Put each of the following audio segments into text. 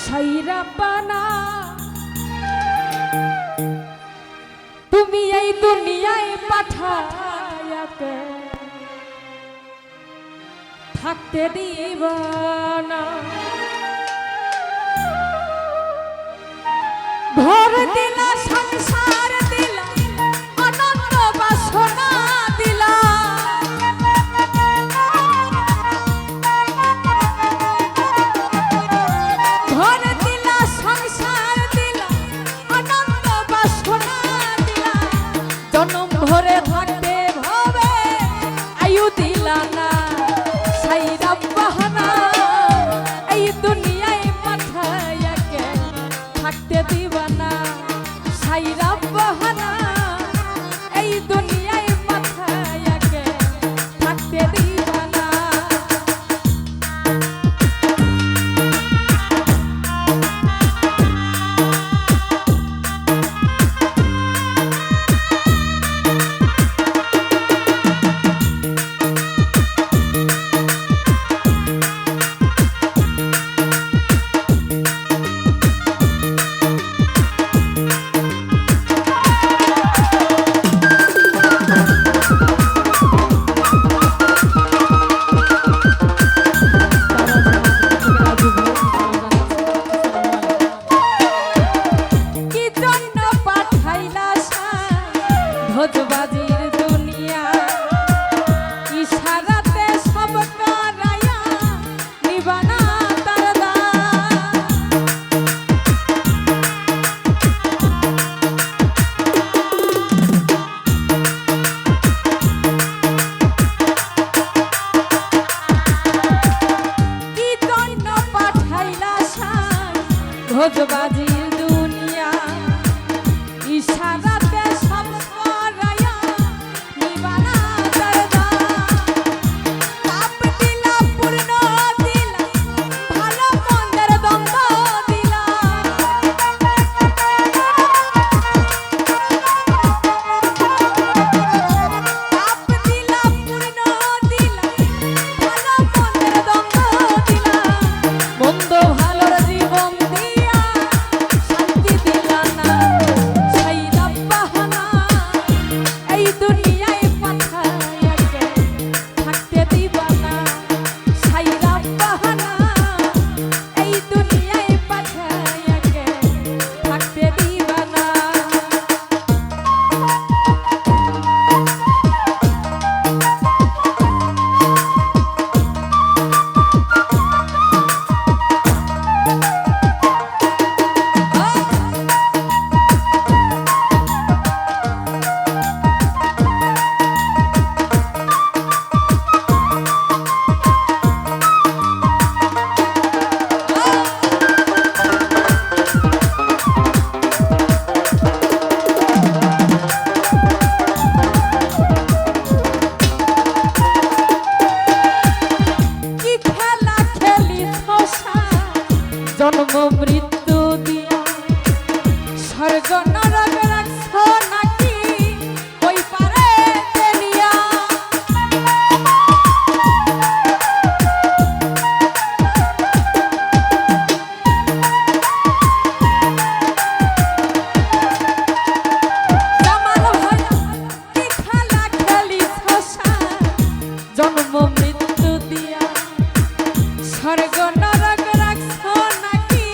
সাইরাবানা তুমি এই দুনিয়ায় পাঠায়াকে থাকতে দিব না। ঘর দিলা সংসার দিলা আনন্দ বাসনা দিলা ঘর দিলা সংসার দিলা আনন্দ বাসনা দিলা জনম ভরে থাকতে ভাবে আয়ু দিলা না। সাইরা বাহানা এই দুনিয়ায় পাঠায়াকে থাকতে দিবা না। সাইরা বাহানা এই দুনিয়ায় পাঠায়াকে থাকতে দিবা না। ভোজবাজির দুনিয়া ইশারাতে সব করায়া নিবানা তার দান। কি জন্য পাঠাইলা সান ভোজবাজির দুনিয়া ইশারাতে সব করায়া নিবানা তার দান। পাপ দিলা পূর্ণ দিলা ভালো মন্দের দ্বন্দ্ব দিলা পাপ দিলা পূর্ণ দিলা ভালো মন্দের দ্বন্দ্ব দিলা মন্দ ভালোর জীবন দিয়া শান্তি দিলা না। সাইরা বাহানা এই দুনিয়ায় পাঠায়াকে থাকতে দিবা না। সাইরা বাহানা এই দুনিয়ায় পাঠায়াকে থাকতে দিবা না। কি খেলা খেলিছ জন্ম মৃত্যু দিয়া স্বর্গ নরক রাখছ নাকি ওই পারে তেলিয়া। জামাল ভাইয়া কি খেলা খেলিছ জন্ম মৃত্যু দিয়া স্বর্গ নরক রাখছ নাকি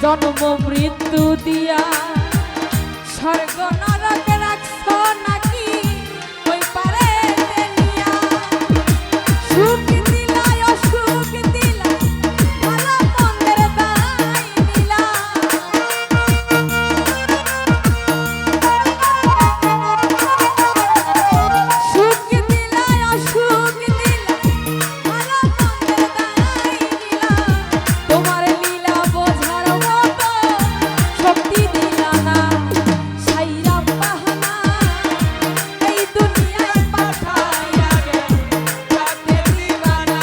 জন্ম মৃত্যু দিয়া স্বর্গ নরকে রাখছ নাকি ওই পারে নিয়া সুখ দিলা অসুখ দিলা ভালো মন্দের দায় নিলা সুখ দিলা অসুখ দিলা ভালো মন্দের দায় নিলা তোমার লীলা বোঝার মতো শক্তি দিলা না সাইরা বাহানা এই দুনিয়ায় পাঠাইয়া গে রাতে দিবানা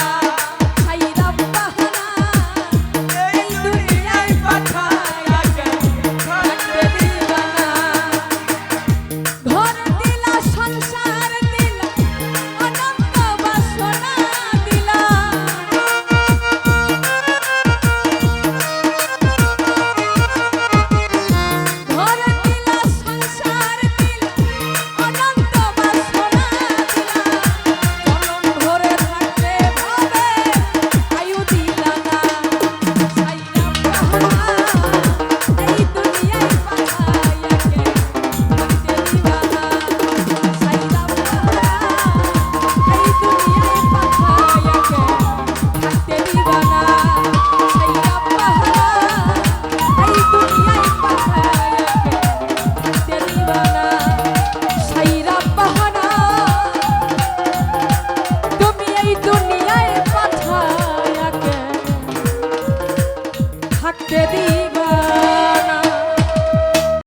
সাইরা বাহানা এই দুনিয়ায় পাঠাইয়া গে রাতে দিবানা ঘর দিলা সংসার দিলা অনন্ত বাসনা দিলা ঘর দিলা সংসার দিলা অনন্ত বাসনা দিলা জনম ভরে থাকতে ভাবে আয়ু দিলা না সাইরা বাহানা এই দুনিয়ায় পাঠাইয়া গে থাকতে দিবানা সাইরা বাহানা এই দুনিয়ায় পাঠাইয়া গে থাকতে দিবানা সাইরা বাহানা এই দুনিয়ায় পাঠাইয়া গে থাকতে দিবানা সাইরা বাহানা তুমি এই দুনিয়ায় পাঠাইয়া গে থাকতে দিবানা।